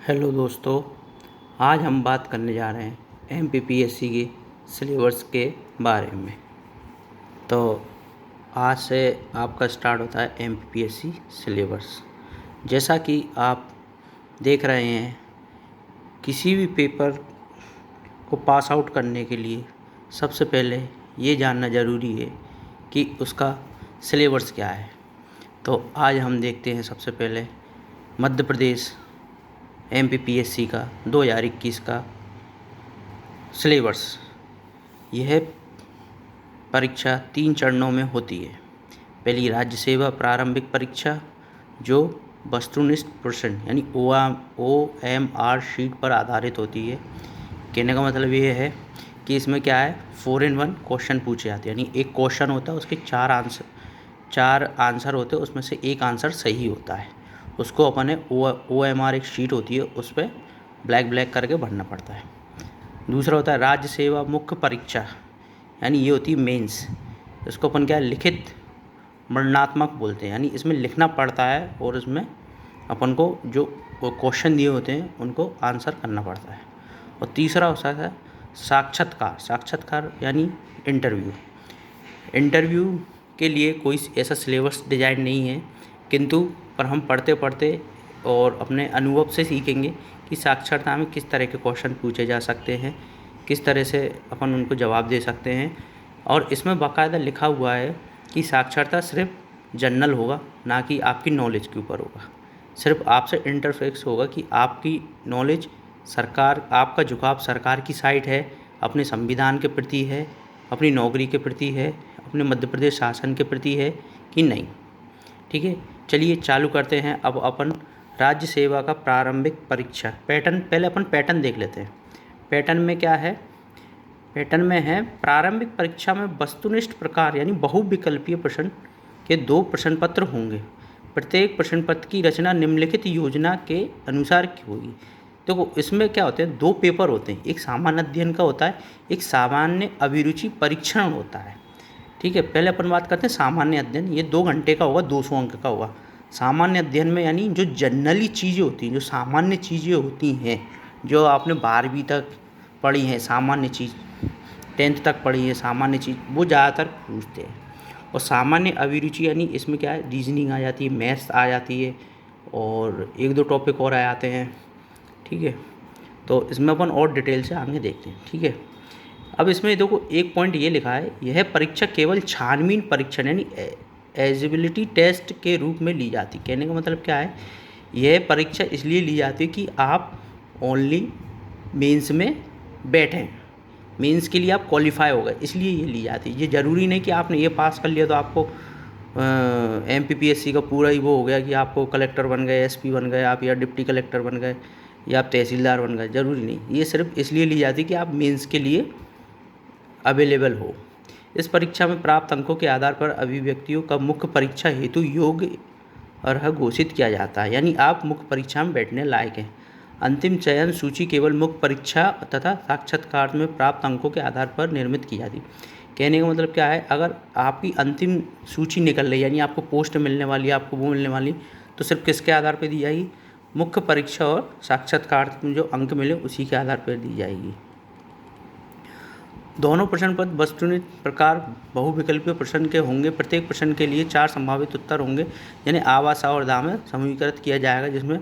Hello दोस्तों, आज हम बात करने जा रहे हैं एमपीपीएससी के सिलेबस के बारे में। तो आज से आपका स्टार्ट होता है एमपीपीएससी सिलेबस। जैसा कि आप देख रहे हैं, किसी भी पेपर को पास आउट करने के लिए सबसे पहले ये जानना ज़रूरी है कि उसका सिलेबस क्या है। तो आज हम देखते हैं सबसे पहले मध्य प्रदेश एमपीपीएससी का 2021 का सिलेबस। यह परीक्षा 3 चरणों में होती है। पहली राज्य सेवा प्रारंभिक परीक्षा, जो वस्तुनिष्ठ प्रश्न यानी OMR शीट पर आधारित होती है। कहने का मतलब ये है कि इसमें क्या है, 4 in 1 क्वेश्चन पूछे जाते हैं। यानी एक क्वेश्चन होता है, उसके चार आंसर होते हैं, उसमें से एक आंसर सही होता है। उसको अपने OMR एक शीट होती है, उस पर ब्लैक करके भरना पड़ता है। दूसरा होता है राज्य सेवा मुख्य परीक्षा, यानी ये होती है मेंस। इसको अपन क्या लिखित वर्णनात्मक बोलते हैं, यानी इसमें लिखना पड़ता है और इसमें अपन को जो क्वेश्चन दिए होते हैं उनको आंसर करना पड़ता है। और तीसरा होता है साक्षात्कार यानी इंटरव्यू के लिए कोई ऐसा सिलेबस डिज़ाइन नहीं है, किंतु पर हम पढ़ते पढ़ते और अपने अनुभव से सीखेंगे कि साक्षरता में किस तरह के क्वेश्चन पूछे जा सकते हैं, किस तरह से अपन उनको जवाब दे सकते हैं। और इसमें बाकायदा लिखा हुआ है कि साक्षरता सिर्फ जनरल होगा, ना कि आपकी नॉलेज के ऊपर होगा। सिर्फ आपसे इंटरफेक्स होगा कि आपकी नॉलेज सरकार, आपका झुकाव सरकार की साइड है, अपने संविधान के प्रति है, अपनी नौकरी के प्रति है, अपने मध्य प्रदेश शासन के प्रति है कि नहीं। ठीक है, चलिए चालू करते हैं। अब अपन राज्य सेवा का प्रारंभिक परीक्षा पैटर्न, पहले अपन पैटर्न देख लेते हैं। पैटर्न में क्या है, पैटर्न में है प्रारंभिक परीक्षा में वस्तुनिष्ठ प्रकार यानी बहुविकल्पीय प्रश्न के 2 प्रश्न पत्र होंगे। प्रत्येक प्रश्न पत्र की रचना निम्नलिखित योजना के अनुसार की होगी। देखो, इसमें क्या होते हैं, 2 पेपर होते हैं। एक सामान्य अध्ययन का होता है, एक सामान्य अभिरुचि परीक्षण होता है। ठीक है, पहले अपन बात करते हैं सामान्य अध्ययन। ये 2 घंटे का होगा, 200 अंक का होगा। सामान्य अध्ययन में यानी जो जनरली चीज़ें होती हैं, जो सामान्य चीज़ें होती हैं, जो आपने 12वीं तक पढ़ी हैं, सामान्य चीज़ 10th तक पढ़ी है सामान्य चीज़, वो ज़्यादातर पूछते हैं। और सामान्य अभिरुचि यानी इसमें क्या है, रीजनिंग आ जाती है, मैथ्स आ जाती है और 1-2 टॉपिक और आ जाते हैं। ठीक है, तो इसमें अपन और डिटेल से आगे देखते हैं। ठीक है, अब इसमें देखो एक पॉइंट ये लिखा है, यह परीक्षा केवल छानबीन परीक्षण यानी एलिजिबिलिटी टेस्ट के रूप में ली जाती है। कहने का मतलब क्या है, यह परीक्षा इसलिए ली जाती है कि आप ओनली मेंस में बैठें, मेंस के लिए आप क्वालिफाई हो गए, इसलिए ये ली जाती है। ये ज़रूरी नहीं कि आपने ये पास कर लिया तो आपको एमपीपीएससी का पूरा ही वो हो गया कि आपको कलेक्टर बन गए, एसपी बन गए आप, या डिप्टी कलेक्टर बन गए, या आप तहसीलदार बन गए। ज़रूरी नहीं, ये सिर्फ इसलिए ली जाती है कि आप मेंस के लिए अवेलेबल हो। इस परीक्षा में प्राप्त अंकों के आधार पर अभिव्यक्तियों का मुख्य परीक्षा हेतु योग्य अर्ह घोषित किया जाता है, यानी आप मुख्य परीक्षा में बैठने लायक हैं। अंतिम चयन सूची केवल मुख्य परीक्षा तथा साक्षात्कार में प्राप्त अंकों के आधार पर निर्मित की जाती है। कहने का मतलब क्या है, अगर आपकी अंतिम सूची निकल रही है, यानी आपको पोस्ट मिलने वाली है, आपको वो मिलने वाली, तो सिर्फ किसके आधार पर दी जाएगी, मुख्य परीक्षा और साक्षात्कार में जो अंक मिले उसी के आधार पर दी जाएगी। दोनों प्रश्न पत्र वस्तुनिष्ठ प्रकार बहुविकल्पीय प्रश्न के होंगे। प्रत्येक प्रश्न के लिए 4 संभावित उत्तर होंगे, यानी आवासा और दा में समूहीकृत किया जाएगा, जिसमें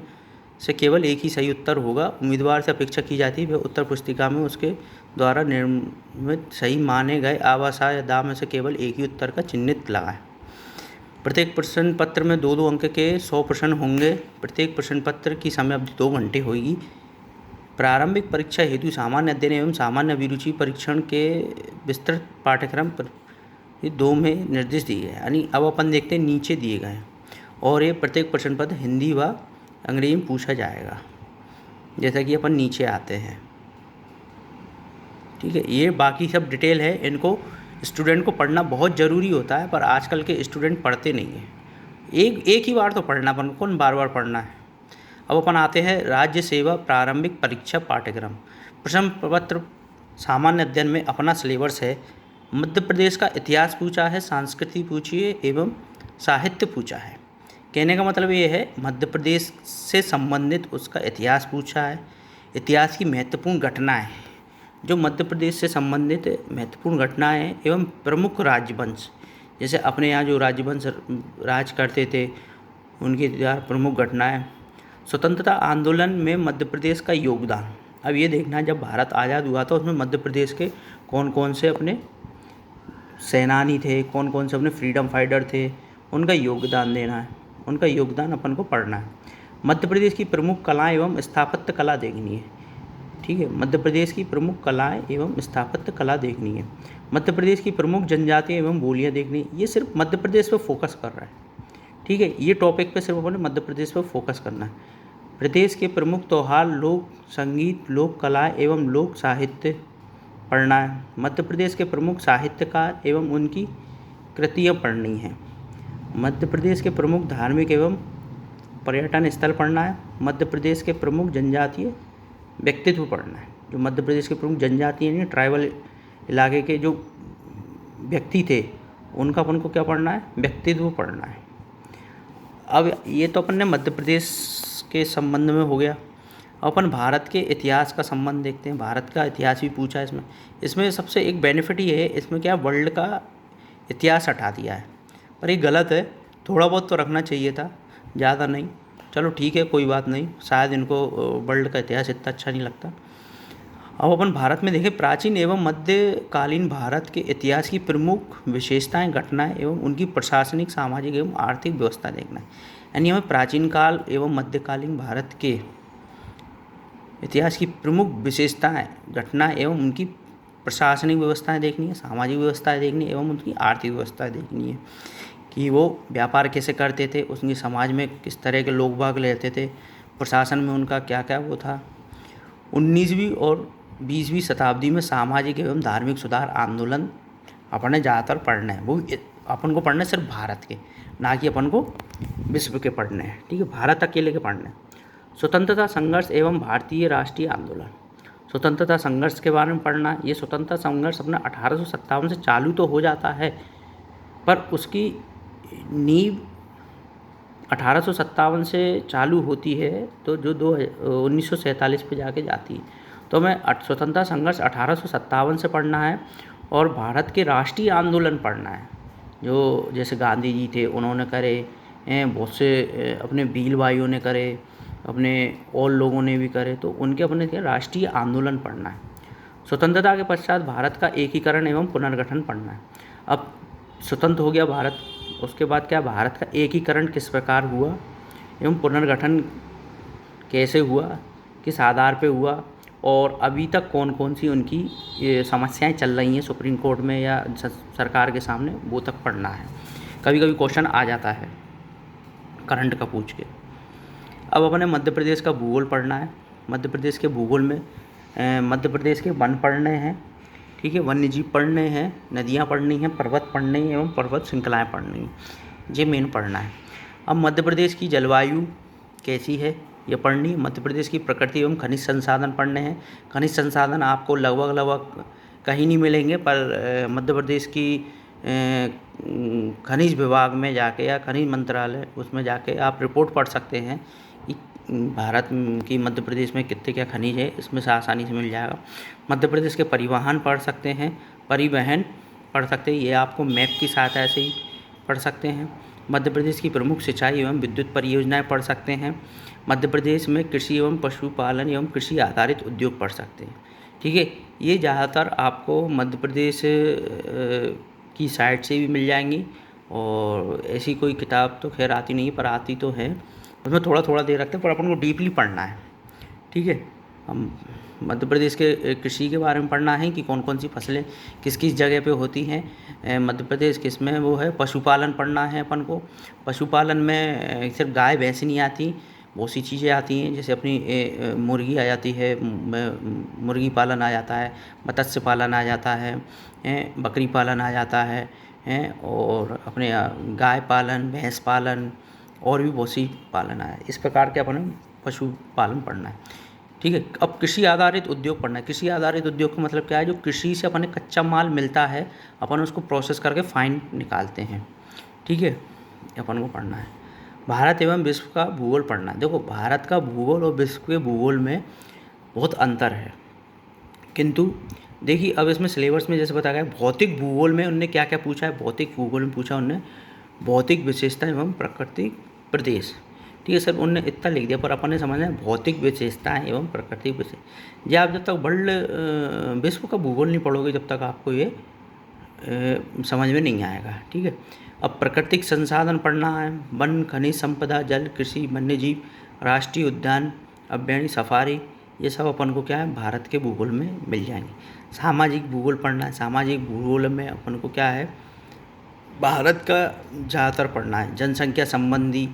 से केवल एक ही सही उत्तर होगा। उम्मीदवार से अपेक्षा की जाती है वह उत्तर पुस्तिका में उसके द्वारा निर्मित सही माने गए आवासा या दा में से केवल एक ही उत्तर का चिन्हित लगाएं। प्रत्येक प्रश्न पत्र में 2-2 अंक के 100 प्रश्न होंगे। प्रत्येक प्रश्न पत्र की समय अवधि 2 घंटे होगी। प्रारंभिक परीक्षा हेतु सामान्य अध्ययन एवं सामान्य अभिरुचि परीक्षण के विस्तृत पाठ्यक्रम पर ये 2 में निर्देश दिए गए, यानी अब अपन देखते हैं नीचे दिए गए हैं। और ये प्रत्येक प्रश्न पत्र हिंदी व अंग्रेजी में पूछा जाएगा, जैसा कि अपन नीचे आते हैं। ठीक है, ये बाकी सब डिटेल है, इनको स्टूडेंट को पढ़ना बहुत ज़रूरी होता है, पर आजकल के स्टूडेंट पढ़ते नहीं हैं। एक ही बार तो पढ़ना, अपन को कौन बार पढ़ना है। अब अपन आते हैं राज्य सेवा प्रारंभिक परीक्षा पाठ्यक्रम। प्रश्न पत्र सामान्य अध्ययन में अपना सिलेबस है। मध्य प्रदेश का इतिहास पूछा है, संस्कृति पूछी है एवं साहित्य पूछा है। कहने का मतलब ये है मध्य प्रदेश से संबंधित उसका इतिहास पूछा है, इतिहास की महत्वपूर्ण घटनाएं, जो मध्य प्रदेश से संबंधित महत्वपूर्ण घटनाएं एवं प्रमुख राजवंश, जैसे अपने यहाँ जो राजवंश राज करते थे उनकी प्रमुख घटनाएं, स्वतंत्रता आंदोलन में मध्य प्रदेश का योगदान। अब ये देखना जब भारत आज़ाद हुआ था उसमें मध्य प्रदेश के कौन कौन से अपने सेनानी थे, कौन कौन से अपने फ्रीडम फाइटर थे, उनका योगदान देना है, उनका योगदान अपन को पढ़ना है। मध्य प्रदेश की प्रमुख कलाएं एवं स्थापत्य कला देखनी है। ठीक है, मध्य प्रदेश की प्रमुख कलाएं एवं स्थापत्य कला देखनी है। मध्य प्रदेश की प्रमुख जनजातियाँ एवं बोलियाँ देखनी है। ये सिर्फ मध्य प्रदेश पर फोकस कर रहा है। ठीक है, ये टॉपिक पे सिर्फ अपन मध्य प्रदेश पर फोकस करना है। प्रदेश के प्रमुख त्यौहार, लोक संगीत, लोक कला एवं लोक साहित्य पढ़ना है। मध्य प्रदेश के प्रमुख साहित्यकार एवं उनकी कृतियाँ पढ़नी हैं। मध्य प्रदेश के प्रमुख धार्मिक एवं पर्यटन स्थल पढ़ना है। मध्य प्रदेश के प्रमुख जनजातीय व्यक्तित्व पढ़ना है। जो मध्य प्रदेश के प्रमुख जनजातीय यानी ट्राइबल इलाके के जो व्यक्ति थे उनका अपन को क्या पढ़ना है, व्यक्तित्व पढ़ना है। अब ये तो अपन ने मध्य प्रदेश के संबंध में हो गया। अपन भारत के इतिहास का संबंध देखते हैं। भारत का इतिहास भी पूछा है इसमें सबसे एक बेनिफिट ये है, इसमें क्या वर्ल्ड का इतिहास हटा दिया है, पर ये गलत है। थोड़ा बहुत तो रखना चाहिए था, ज़्यादा नहीं। चलो ठीक है, कोई बात नहीं, शायद इनको वर्ल्ड का इतिहास इतना अच्छा नहीं लगता। अब अपन भारत में देखें, प्राचीन एवं मध्यकालीन भारत के इतिहास की प्रमुख विशेषताएं, घटनाएं एवं उनकी प्रशासनिक, सामाजिक एवं आर्थिक व्यवस्था देखना है। यानी हमें प्राचीन काल एवं मध्यकालीन भारत के इतिहास की प्रमुख विशेषताएं, घटनाएं एवं उनकी प्रशासनिक व्यवस्थाएं देखनी है, सामाजिक व्यवस्थाएं देखनी है एवं उनकी आर्थिक व्यवस्थाएं देखनी है कि वो व्यापार कैसे करते थे, उसके समाज में किस तरह के लोग बाग रहते थे, प्रशासन में उनका क्या क्या वो था। 19वीं और 20वीं शताब्दी में सामाजिक एवं धार्मिक सुधार आंदोलन अपन ने ज़्यादातर पढ़ना है। वो अपन को पढ़ना है सिर्फ भारत के, ना कि अपन को विश्व के पढ़ने हैं। ठीक है, भारत अकेले के पढ़ने हैं। स्वतंत्रता संघर्ष एवं भारतीय राष्ट्रीय आंदोलन, स्वतंत्रता संघर्ष के बारे में पढ़ना। ये स्वतंत्रता संघर्ष अपना 1857 से चालू तो हो जाता है, पर उसकी नींव 1857 से चालू होती है तो जो 1947 पे जाके जाती है। तो हमें स्वतंत्रता संघर्ष 1857 से पढ़ना है और भारत के राष्ट्रीय आंदोलन पढ़ना है, जो जैसे गांधी जी थे उन्होंने करे, बहुत से अपने भील भाइयों ने करे, अपने और लोगों ने भी करे, तो उनके अपने क्या राष्ट्रीय आंदोलन पढ़ना है। स्वतंत्रता के पश्चात भारत का एकीकरण एवं पुनर्गठन पढ़ना है। अब स्वतंत्र हो गया भारत, उसके बाद क्या भारत का एकीकरण किस प्रकार हुआ एवं पुनर्गठन कैसे हुआ, किस आधार पे हुआ, और अभी तक कौन कौन सी उनकी समस्याएं चल रही हैं सुप्रीम कोर्ट में या सरकार के सामने, वो तक पढ़ना है। कभी कभी क्वेश्चन आ जाता है करंट का पूछ के। अब अपने मध्य प्रदेश का भूगोल पढ़ना है। मध्य प्रदेश के भूगोल में मध्य प्रदेश के वन पढ़ने हैं। ठीक है, वन्य जीव पढ़ने हैं, नदियाँ पढ़नी हैं, पर्वत पढ़ने हैं एवं पर्वत श्रृंखलाएँ पढ़नी हैं, ये मेन पढ़ना है। अब मध्य प्रदेश की जलवायु कैसी है ये पढ़नी है। मध्य प्रदेश की प्रकृति एवं खनिज संसाधन पढ़ने हैं। खनिज संसाधन आपको लगभग कहीं नहीं मिलेंगे, पर मध्य प्रदेश की खनिज विभाग में जाके या खनिज मंत्रालय उसमें जाके आप रिपोर्ट पढ़ सकते हैं कि भारत की मध्य प्रदेश में कितने क्या खनिज है, इसमें से आसानी से मिल जाएगा। मध्य प्रदेश के परिवहन पढ़ सकते हैं, परिवहन पढ़ सकते हैं, ये आपको मैप की सहायता से ही पढ़ सकते हैं। मध्य प्रदेश की प्रमुख सिंचाई एवं विद्युत परियोजनाएं पढ़ सकते हैं। मध्य प्रदेश में कृषि एवं पशुपालन एवं कृषि आधारित उद्योग पढ़ सकते हैं। ठीक है, ये ज़्यादातर आपको मध्य प्रदेश की साइट से भी मिल जाएंगी, और ऐसी कोई किताब तो खैर आती नहीं, पर आती तो है, उसमें थोड़ा थोड़ा दे रखते हैं, पर अपन को डीपली पढ़ना है। ठीक है, हम मध्य प्रदेश के कृषि के बारे में पढ़ना है कि कौन कौन सी फसलें किस किस जगह पे होती हैं। मध्य प्रदेश किस में वो है, पशुपालन पढ़ना है अपन को। पशुपालन में सिर्फ गाय भैंस नहीं आती, बहुत सी चीज़ें आती हैं, जैसे अपनी मुर्गी आ जाती है, मुर्गी पालन आ जाता है, मत्स्य पालन आ जाता है, बकरी पालन आ जाता है, और अपने गाय पालन, भैंस पालन और भी बहुत सी पालन आया। इस प्रकार के अपन पशुपालन पढ़ना है। ठीक है, अब कृषि आधारित उद्योग पढ़ना है। कृषि आधारित उद्योग का मतलब क्या है, जो कृषि से अपने कच्चा माल मिलता है, अपन उसको प्रोसेस करके फाइन निकालते हैं। ठीक है, अपन को पढ़ना है। भारत एवं विश्व का भूगोल पढ़ना। देखो, भारत का भूगोल और विश्व के भूगोल में बहुत अंतर है, किंतु देखिए अब इसमें सिलेबस में जैसे बताया गया, भौतिक भूगोल में उनने क्या क्या पूछा है। भौतिक भूगोल में पूछा उनने भौतिक विशेषता एवं प्राकृतिक प्रदेश। ठीक है सर, उनने इतना लिख दिया, पर अपन ने समझना है भौतिक विशेषताएं एवं प्राकृतिक विशेष। ये आप जब तक वर्ल्ड विश्व का भूगोल नहीं पढ़ोगे, जब तक आपको ये समझ में नहीं आएगा। ठीक है, अब प्राकृतिक संसाधन पढ़ना है, वन, खनिज संपदा, जल, कृषि, वन्यजीव, राष्ट्रीय उद्यान, अभ्यारण्य, सफारी, ये सब अपन को क्या है भारत के भूगोल में मिल जाएंगे। सामाजिक भूगोल पढ़ना है, सामाजिक भूगोल में अपन को क्या है भारत का ज़्यादातर पढ़ना है। जनसंख्या संबंधी,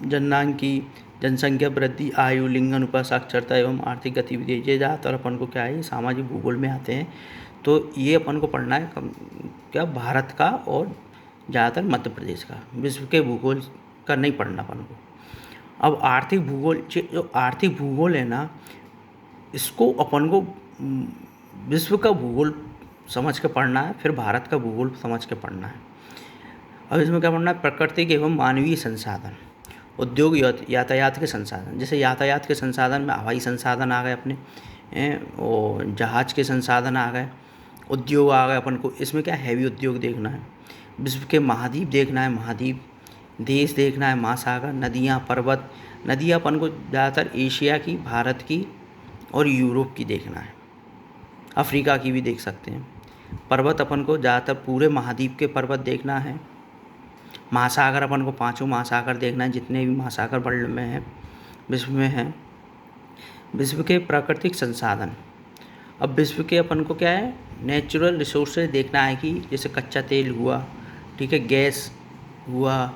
जननांकी, जनसंख्या वृद्धि, आयु, लिंग अनुपात, साक्षरता एवं आर्थिक गतिविधि, ये ज़्यादातर अपन को क्या है सामाजिक भूगोल में आते हैं। तो ये अपन को पढ़ना है क्या भारत का और ज़्यादातर मध्य प्रदेश का। विश्व के भूगोल का नहीं पढ़ना अपन को। अब आर्थिक भूगोल, जो आर्थिक भूगोल है ना, इसको अपन को विश्व का भूगोल समझ के पढ़ना है, फिर भारत का भूगोल समझ के पढ़ना है। अब इसमें क्या पढ़ना है, प्राकृतिक एवं मानवीय संसाधन, उद्योग, यातायात के संसाधन। जैसे यातायात के संसाधन में हवाई संसाधन आ गए अपने, और जहाज़ के संसाधन आ गए, उद्योग आ गए अपन को। इसमें क्या हैवी उद्योग देखना है। विश्व के महाद्वीप देखना है, महाद्वीप, देश देखना है, महासागर, नदियाँ, पर्वत। नदियाँ अपन को ज़्यादातर एशिया की, भारत की और यूरोप की देखना है, अफ्रीका की भी देख सकते हैं। पर्वत अपन को ज़्यादातर पूरे महाद्वीप के पर्वत देखना है। महासागर अपन को 5 महासागर देखना है, जितने भी महासागर वर्ल्ड में हैं, विश्व में हैं। विश्व के प्राकृतिक संसाधन, अब विश्व के अपन को क्या है नेचुरल रिसोर्सेज देखना है, कि जैसे कच्चा तेल हुआ, ठीक है, गैस हुआ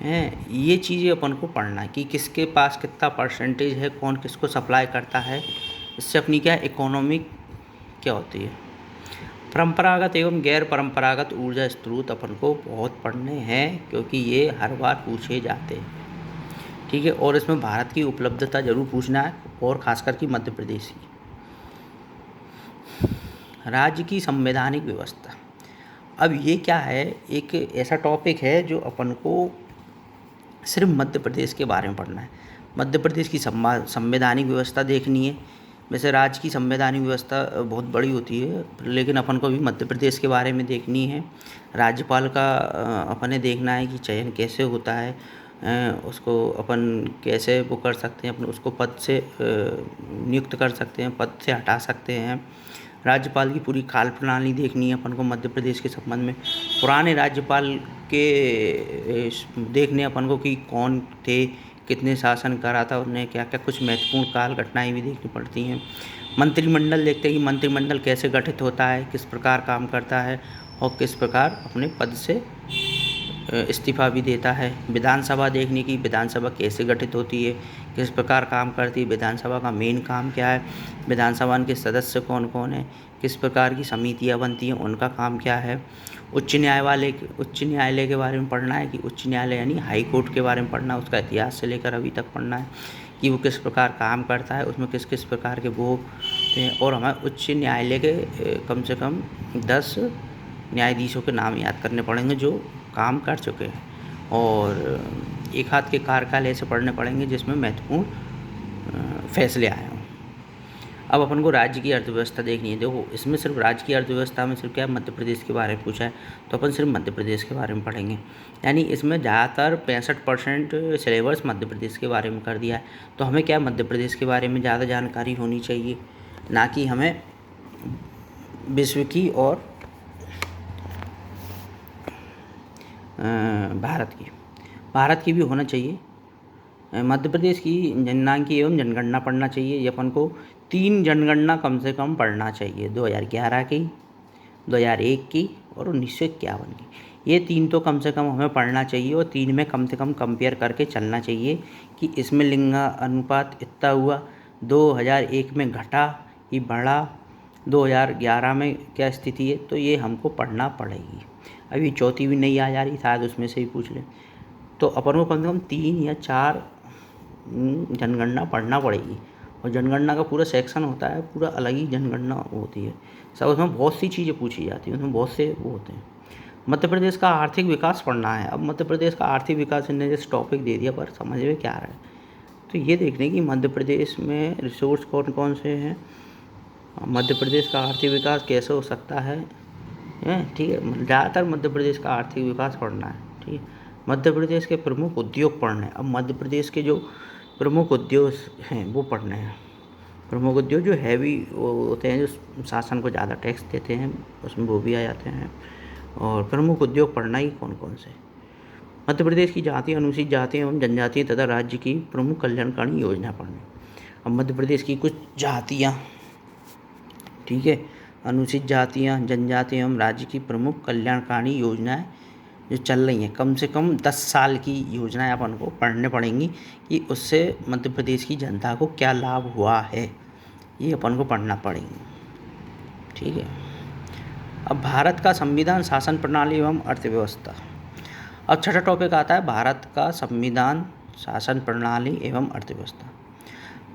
है, ये चीज़ें अपन को पढ़ना है कि किसके पास कितना परसेंटेज है, कौन किसको सप्लाई करता है। इससे अपनी क्या इकोनॉमिक क्या होती है। परंपरागत एवं गैर परंपरागत ऊर्जा स्रोत अपन को बहुत पढ़ने हैं, क्योंकि ये हर बार पूछे जाते हैं। ठीक है, और इसमें भारत की उपलब्धता जरूर पूछना है, और खासकर कि मध्य प्रदेश की। राज्य की संवैधानिक व्यवस्था, अब ये क्या है, एक ऐसा टॉपिक है जो अपन को सिर्फ मध्य प्रदेश के बारे में पढ़ना है। मध्य प्रदेश की संवैधानिक व्यवस्था देखनी है। वैसे राज्य की संवैधानिक व्यवस्था बहुत बड़ी होती है, लेकिन अपन को भी मध्य प्रदेश के बारे में देखनी है। राज्यपाल का अपन ने देखना है कि चयन कैसे होता है, उसको अपन कैसे वो कर सकते हैं, अपन उसको पद से नियुक्त कर सकते हैं, पद से हटा सकते हैं। राज्यपाल की पूरी काल प्रणाली देखनी है अपन को मध्य प्रदेश के संबंध में। पुराने राज्यपाल के देखने अपन को कि कौन थे, कितने शासन करा था, उन्हें क्या क्या कुछ महत्वपूर्ण काल घटनाएं भी देखनी पड़ती हैं। मंत्रिमंडल देखते हैं कि मंत्रिमंडल कैसे गठित होता है, किस प्रकार काम करता है, और किस प्रकार अपने पद से इस्तीफा भी देता है। विधानसभा देखने की, विधानसभा कैसे गठित होती है, किस प्रकार काम करती है, विधानसभा का मेन काम क्या है, विधानसभा के सदस्य कौन कौन है, किस प्रकार की समितियां बनती हैं, उनका काम क्या है। उच्च न्यायालय के बारे में पढ़ना है, कि उच्च न्यायालय यानी हाई कोर्ट के बारे में पढ़ना है, उसका इतिहास से लेकर अभी तक पढ़ना है कि वो किस प्रकार काम करता है, उसमें किस किस प्रकार के वो हैं। और हमें उच्च न्यायालय के कम से कम 10 न्यायाधीशों के नाम याद करने पड़ेंगे जो काम कर चुके हैं, और एक हाथ के कार्यकाल ऐसे पढ़ने पड़ेंगे जिसमें महत्वपूर्ण फैसले आए हों। अब अपन को राज्य की अर्थव्यवस्था देखनी है। देखो, इसमें सिर्फ राज्य की अर्थव्यवस्था में सिर्फ क्या मध्य प्रदेश के बारे में पूछा है, तो अपन सिर्फ मध्य प्रदेश के बारे में पढ़ेंगे। यानी इसमें ज़्यादातर 65% सिलेबस मध्य प्रदेश के बारे में कर दिया है। तो हमें क्या मध्य प्रदेश के बारे में ज़्यादा जानकारी होनी चाहिए, ना कि हमें विश्व की और भारत की भी होना चाहिए। मध्य प्रदेश की जननांकी एवं जनगणना पढ़ना चाहिए। ये अपन को 3 जनगणना कम से कम पढ़ना चाहिए, 2011 की, 2001 की और 1951 की। ये 3 तो कम से कम हमें पढ़ना चाहिए, और 3 में कम से कम कंपेयर करके चलना चाहिए कि इसमें लिंग अनुपात इतना हुआ, 2001 में घटा कि बढ़ा, 2011 में क्या स्थिति है, तो ये हमको पढ़ना पड़ेगी। अभी चौथी भी नहीं आ जा रही, शायद उसमें से ही पूछ लें, तो अपन को कम से कम 3 या 4 जनगणना पढ़ना पड़ेगी। और जनगणना का पूरा सेक्शन होता है, पूरा अलग ही जनगणना होती है सब, उसमें बहुत सी चीज़ें पूछी जाती हैं, उसमें बहुत से वो होते हैं। मध्य प्रदेश का आर्थिक विकास पढ़ना है। अब मध्य प्रदेश का आर्थिक विकास इन्होंने जैसे टॉपिक दे दिया, पर समझ में क्या आ रहा है, तो ये देखने कि मध्य प्रदेश में रिसोर्स कौन कौन से हैं, मध्य प्रदेश का आर्थिक विकास कैसे हो सकता है, ठीक है। ज़्यादातर मध्य प्रदेश का आर्थिक विकास पढ़ना है, ठीक है। मध्य प्रदेश के प्रमुख उद्योग पढ़ने हैं। अब मध्य प्रदेश के जो प्रमुख उद्योग हैं वो पढ़ने हैं। प्रमुख उद्योग जो हैवी होते हैं, जो शासन को ज़्यादा टैक्स देते हैं, उसमें वो भी आ जाते हैं। और प्रमुख उद्योग पढ़ना ही कौन कौन से। मध्य प्रदेश की जाति, अनुसूचित जाति एवं जनजाति तथा राज्य की प्रमुख कल्याणकारी योजना पढ़नी। अब मध्य प्रदेश की कुछ जातियाँ, ठीक है, अनुसूचित जातियाँ, जनजाति एवं राज्य की प्रमुख कल्याणकारी योजनाएं जो चल रही हैं, कम से कम 10 साल की योजनाएं अपन को पढ़ने पड़ेंगी कि उससे मध्य प्रदेश की जनता को क्या लाभ हुआ है, ये अपन को पढ़ना पड़ेगी, ठीक है। अब भारत का संविधान, शासन प्रणाली एवं अर्थव्यवस्था। अब छठा टॉपिक आता है भारत का संविधान, शासन प्रणाली एवं अर्थव्यवस्था।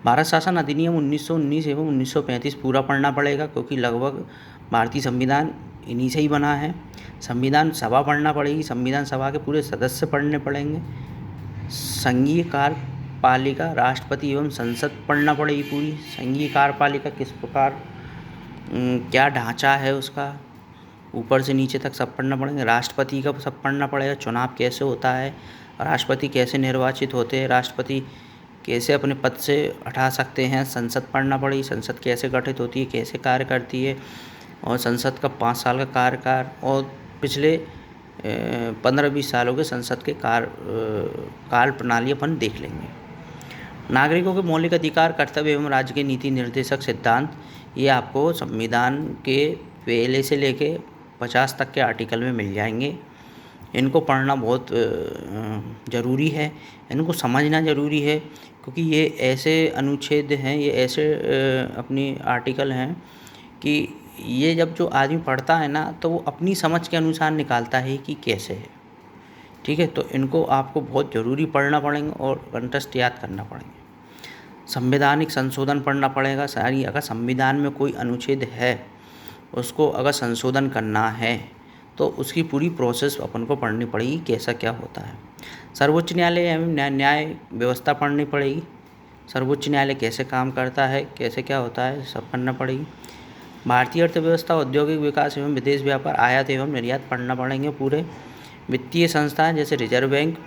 भारत शासन अधिनियम 1919 एवं 1935 पूरा पढ़ना पड़ेगा, क्योंकि लगभग भारतीय संविधान इन्हीं से ही बना है। संविधान सभा पढ़ना पड़ेगी, संविधान सभा के पूरे सदस्य पढ़ने पड़ेंगे। संघीय कार्यपालिका, राष्ट्रपति एवं संसद पढ़ना पड़ेगी पूरी। संघीय कार्यपालिका किस प्रकार, क्या ढांचा है उसका, ऊपर से नीचे तक सब पढ़ना पड़ेगा। राष्ट्रपति का सब पढ़ना पड़ेगा, चुनाव कैसे होता है, राष्ट्रपति कैसे निर्वाचित होते हैं, राष्ट्रपति कैसे अपने पद से हटा सकते हैं। संसद पढ़ना पड़ेगी, संसद कैसे गठित होती है, कैसे कार्य करती है, और संसद का 5 साल का कार्यकाल और पिछले 15-20 सालों के संसद के काल प्रणाली अपन देख लेंगे। नागरिकों के मौलिक अधिकार, कर्तव्य एवं राज्य के नीति निर्देशक सिद्धांत, ये आपको संविधान के पहले से लेके 50 तक के आर्टिकल में मिल जाएंगे। इनको पढ़ना बहुत ज़रूरी है, इनको समझना ज़रूरी है, क्योंकि ये ऐसे अनुच्छेद हैं, ये ऐसे अपनी आर्टिकल हैं कि ये जब जो आदमी पढ़ता है ना, तो वो अपनी समझ के अनुसार निकालता है कि कैसे है, ठीक है। तो इनको आपको बहुत ज़रूरी पढ़ना पड़ेंगे और कंठस्थ याद करना पड़ेंगे। संवैधानिक संशोधन पढ़ना पड़ेगा सारी। अगर संविधान में कोई अनुच्छेद है, उसको अगर संशोधन करना है तो उसकी पूरी प्रोसेस अपन को पढ़नी पड़ेगी, कैसा क्या होता है। सर्वोच्च न्यायालय एवं न्याय व्यवस्था पढ़नी पड़ेगी। सर्वोच्च न्यायालय कैसे काम करता है, कैसे क्या होता है, सब पढ़ना पड़ेगी। भारतीय अर्थव्यवस्था, औद्योगिक विकास एवं विदेश व्यापार, आयात एवं निर्यात पढ़ना पड़ेंगे पूरे। वित्तीय संस्थाएं जैसे रिजर्व बैंक,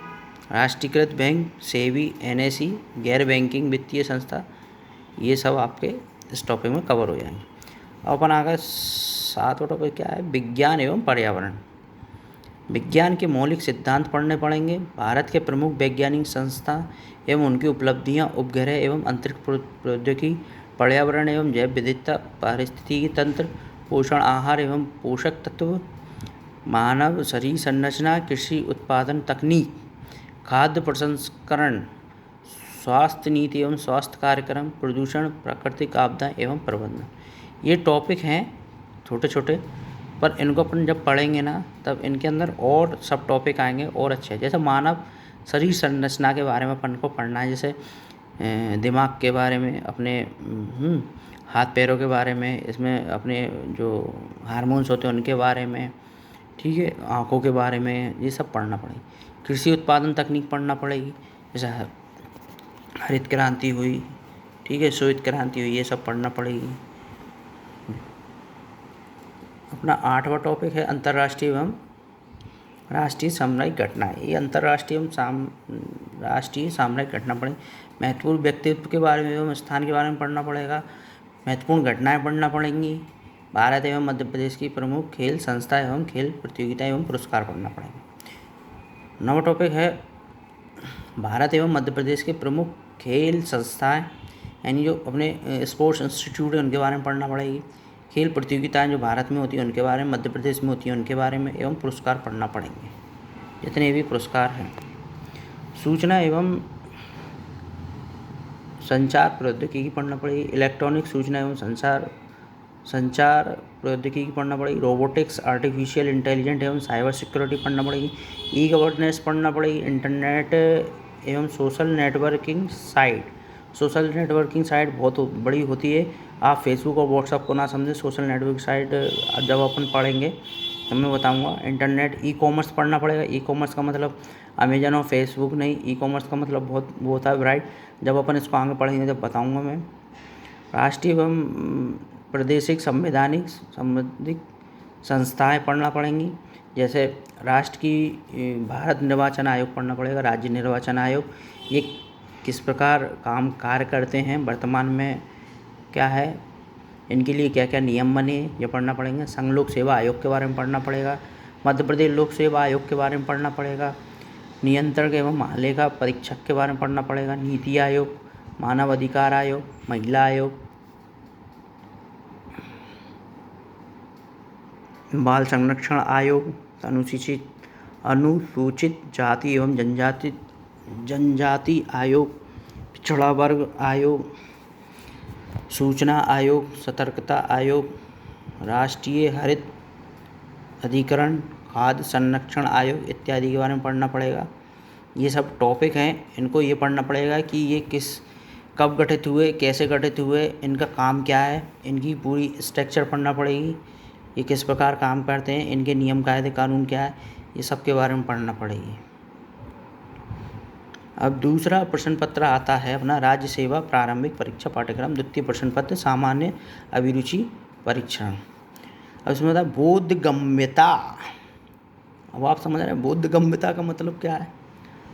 राष्ट्रीयकृत बैंक, सेबी, एनएसई, गैर बैंकिंग वित्तीय संस्था, ये सब आपके इस टॉपिक में कवर हो जाएंगे। अब अपन आगे 7वां टॉपिक क्या है, विज्ञान एवं पर्यावरण। विज्ञान के मौलिक सिद्धांत पढ़ने पड़ेंगे। भारत के प्रमुख वैज्ञानिक संस्था एवं उनकी उपलब्धियां, उपग्रह एवं अंतरिक्ष प्रौद्योगिकी, पर्यावरण एवं जैव विविधता, पारिस्थितिकी तंत्र, पोषण आहार एवं पोषक तत्व, मानव शरीर संरचना, कृषि उत्पादन तकनीक, खाद्य प्रसंस्करण, स्वास्थ्य नीति एवं स्वास्थ्य कार्यक्रम, प्रदूषण, प्राकृतिक आपदा एवं प्रबंधन। ये टॉपिक हैं छोटे छोटे, पर इनको अपन जब पढ़ेंगे ना, तब इनके अंदर और सब टॉपिक आएंगे और अच्छे। जैसे मानव शरीर संरचना के बारे में अपन को पढ़ना है, जैसे दिमाग के बारे में, अपने हाथ पैरों के बारे में, इसमें अपने जो हार्मोन्स होते हैं उनके बारे में, ठीक है, आँखों के बारे में, ये सब पढ़ना पड़ेगी। कृषि उत्पादन तकनीक पढ़ना पड़ेगी, जैसे हरित क्रांति हुई, ठीक है, श्वेत क्रांति हुई, ये सब पढ़ना पड़ेगी। अपना 8वां टॉपिक है अंतर्राष्ट्रीय एवं राष्ट्रीय सामयिक घटनाएं। ये अंतर्राष्ट्रीय एवं राष्ट्रीय सामयिक घटना पड़ेगी। महत्वपूर्ण व्यक्तित्व के बारे में एवं स्थान के बारे में पढ़ना पड़ेगा। महत्वपूर्ण घटनाएं पढ़ना पड़ेंगी। भारत एवं मध्य प्रदेश की प्रमुख खेल संस्था एवं खेल प्रतियोगिता एवं पुरस्कार पढ़ना पड़ेगा। 9वां टॉपिक है भारत एवं मध्य प्रदेश के प्रमुख खेल संस्थाएं, यानी जो अपने स्पोर्ट्स इंस्टीट्यूट है उनके बारे में पढ़ना पड़ेगी। खेल प्रतियोगिताएं जो भारत में होती हैं उनके बारे में, मध्य प्रदेश में होती हैं उनके बारे में, एवं पुरस्कार पढ़ना पड़ेंगे, जितने भी पुरस्कार हैं। सूचना एवं संचार प्रौद्योगिकी पढ़ना पड़ेगी। इलेक्ट्रॉनिक सूचना एवं संचार प्रौद्योगिकी पढ़ना पड़ेगी। रोबोटिक्स, आर्टिफिशियल इंटेलिजेंस एवं साइबर सिक्योरिटी पढ़ना पड़ेगी। ई गवर्नेंस पढ़ना पड़ेगी। इंटरनेट एवं social networking site. Social networking site बहुत बड़ी होती है, आप फेसबुक और व्हाट्सएप को ना समझें। सोशल नेटवर्किंग साइट जब अपन पढ़ेंगे तो मैं बताऊंगा। इंटरनेट ई कॉमर्स पढ़ना पड़ेगा। ई कॉमर्स का मतलब अमेजन और फेसबुक नहीं, ई कॉमर्स का मतलब बहुत वो होता है ब्राइट। जब अपन इसको आगे पढ़ेंगे जब बताऊंगा मैं। राष्ट्रीय एवं प्रादेशिक संवैधानिक संबंधित संस्थाएं पढ़ना पड़ेंगी, जैसे राष्ट्र की भारत निर्वाचन आयोग पढ़ना पड़ेगा, राज्य निर्वाचन आयोग, ये किस प्रकार कार्य करते हैं, वर्तमान में क्या है, इनके लिए क्या क्या नियम बने, ये पढ़ना पड़ेंगे। संघ लोक सेवा आयोग के बारे में पढ़ना पड़ेगा, मध्य प्रदेश लोक सेवा आयोग के बारे में पढ़ना पड़ेगा, नियंत्रक एवं महालेखा परीक्षक के बारे में पढ़ना पड़ेगा, नीति आयोग, मानव अधिकार आयोग, महिला आयोग, बाल संरक्षण आयोग, अनुसूचित जाति एवं जनजाति आयोग, पिछड़ा वर्ग आयोग, सूचना आयोग, सतर्कता आयोग, राष्ट्रीय हरित अधिकरण, खाद्य संरक्षण आयोग इत्यादि के बारे में पढ़ना पड़ेगा। ये सब टॉपिक हैं, इनको ये पढ़ना पड़ेगा कि ये कब गठित हुए, कैसे गठित हुए, इनका काम क्या है, इनकी पूरी स्ट्रक्चर पढ़ना पड़ेगी, ये किस प्रकार काम करते हैं, इनके नियम कायदे कानून क्या है, ये सब के बारे में पढ़ना पड़ेगी। अब दूसरा प्रश्न पत्र आता है अपना राज्य सेवा प्रारंभिक परीक्षा पाठ्यक्रम, द्वितीय प्रश्न पत्र सामान्य अभिरुचि परीक्षण। अब इसमें होता है बोधगम्यता। अब आप समझ रहे हैं बोधगम्यता का मतलब क्या है।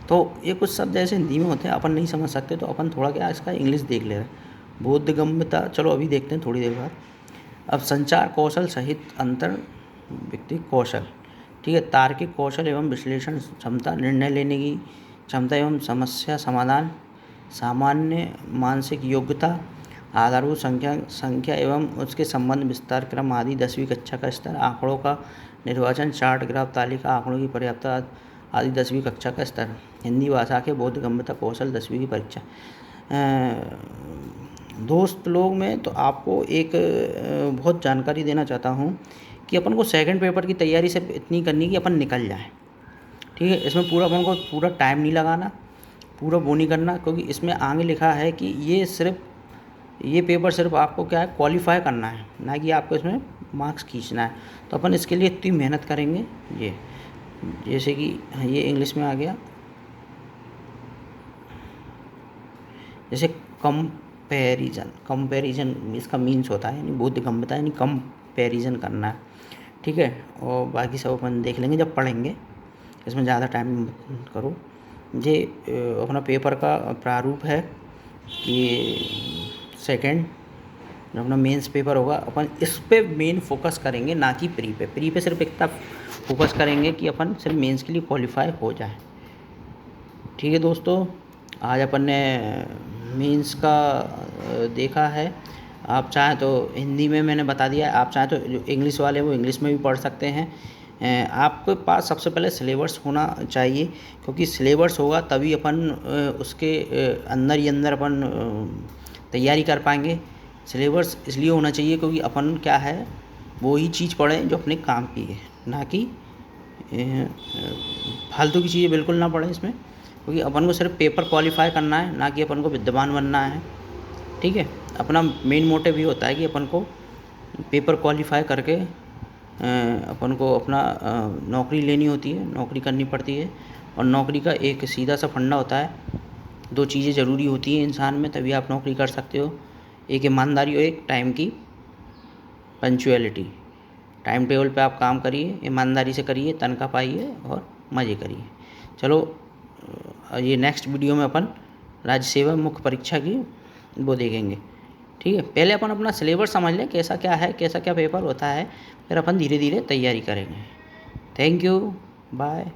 तो ये कुछ शब्द ऐसे हिंदी में होते हैं अपन नहीं समझ सकते, तो अपन थोड़ा क्या इसका इंग्लिश देख ले रहे हैं। बोधगम्यता चलो अभी देखते हैं थोड़ी देर बाद। अब संचार कौशल सहित अंतर व्यक्ति कौशल, ठीक है, तार्किक कौशल एवं विश्लेषण क्षमता, निर्णय लेने की क्षमता एवं समस्या समाधान, सामान्य मानसिक योग्यता, आधारभूत संख्या एवं उसके संबंध विस्तार क्रम आदि, 10वीं कक्षा का स्तर, आंकड़ों का निर्वाचन, चार्ट ग्राफ तालिका, आंकड़ों की पर्याप्तता आदि 10वीं कक्षा का स्तर। हिंदी भाषा के बोधगम्यता कौशल 10वीं की परीक्षा। दोस्त लोग में तो आपको एक बहुत जानकारी देना चाहता हूँ कि अपन को सेकंड पेपर की तैयारी से इतनी करनी कि अपन निकल जाए, ठीक है। इसमें पूरा अपन को पूरा टाइम नहीं लगाना, पूरा वो नहीं करना, क्योंकि इसमें आगे लिखा है कि ये पेपर सिर्फ आपको क्या है क्वालिफाई करना है, ना कि आपको इसमें मार्क्स खींचना है। तो अपन इसके लिए इतनी मेहनत करेंगे। ये जैसे कि ये इंग्लिश में आ गया, जैसे कंपैरिजन इसका मीन्स होता है, यानी बोधगम्यता यानी कंपैरिजन करना है, ठीक है। और बाकी सब अपन देख लेंगे जब पढ़ेंगे, इसमें ज़्यादा टाइम करो। ये अपना पेपर का प्रारूप है कि सेकंड जब अपना मेंस पेपर होगा अपन इस पे मेन फोकस करेंगे, ना कि प्री पे सिर्फ इतना फोकस करेंगे कि अपन सिर्फ मेंस के लिए क्वालिफाई हो जाए, ठीक है दोस्तों। आज अपन ने मेंस का देखा है। आप चाहें तो हिंदी में मैंने बता दिया है, आप चाहें तो जो इंग्लिश वाले वो इंग्लिश में भी पढ़ सकते हैं। आपके पास सबसे पहले सिलेबस होना चाहिए, क्योंकि सिलेबस होगा तभी अपन उसके अंदर ही अंदर अपन तैयारी कर पाएंगे। सिलेबस इसलिए होना चाहिए क्योंकि अपन क्या है वो ही चीज़ पढ़ें जो अपने काम की है, ना कि फालतू की चीज़ें बिल्कुल ना पढ़ें इसमें, क्योंकि अपन को सिर्फ पेपर क्वालिफाई करना है, ना कि अपन को विद्वान बनना है, ठीक है। अपना मेन मोटिव ये होता है कि अपन को पेपर क्वालिफाई करके अपन को अपना नौकरी लेनी होती है, नौकरी करनी पड़ती है। और नौकरी का एक सीधा सा फंडा होता है, 2 चीज़ें ज़रूरी होती हैं इंसान में तभी आप नौकरी कर सकते हो, एक ईमानदारी और एक टाइम की पंक्चुअलिटी। टाइम टेबल पे आप काम करिए, ईमानदारी से करिए, तनख्वाह पाइए और मज़े करिए। चलो ये नेक्स्ट वीडियो में अपन राज्य सेवा मुख्य परीक्षा की वो देखेंगे, ठीक है। पहले अपन अपना सिलेबस समझ लें कैसा क्या है, कैसा क्या पेपर होता है, फिर अपन धीरे धीरे तैयारी करेंगे। Thank you, bye.